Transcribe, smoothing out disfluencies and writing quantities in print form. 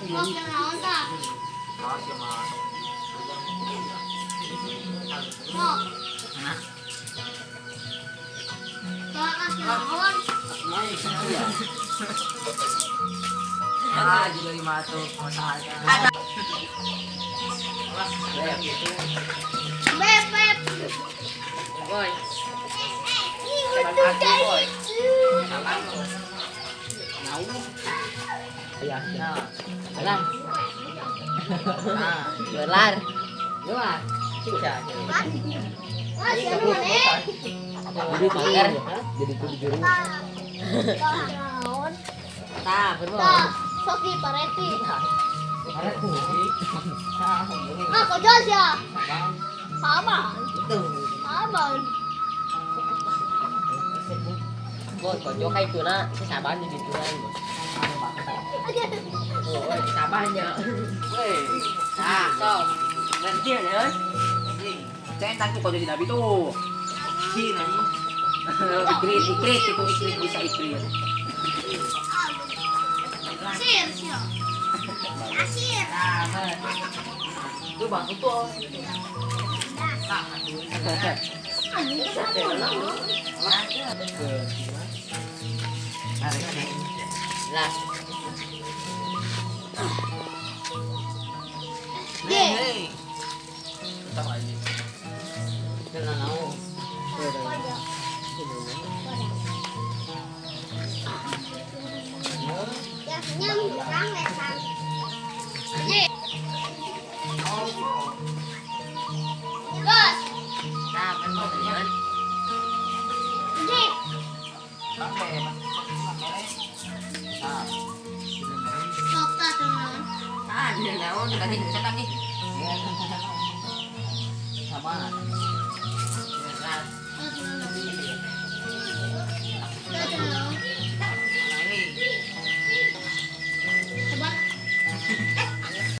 Kok kenaon ta? Kok. Kok kenaon? Ah, juga lima tuh masalahnya. Beb, beb. Boy. Itu guys. Iya, nah. Alang. Nah, gelar. Gelar. Cica. Wah, siapa mana? Jadi mager, jadi kudu juru. Kenaon? Tah, bener. Tah, sok di pareti. Ada tuh. Ah, kau jual ya? Sama. Itu. Sama. Boy, kocok kayak itu na, sabahan di situ kan. Oh, sabahannya. Weh. Nah, so. Berhenti ya, saya tangkap kau jadi nabi tuh. Sini nih. Ikrit itu ikrit bisa ikrit. Sir, sir. Asir. Nah, bener. Itu bang itu. Nah, Ye. sama aja. Kenal nau. Ya, nyam kurang lesan. Ye. Gus. Nah, bener ya. Ye. Sok ta teman. Ah, dia naon tadi cetak nih. Sama.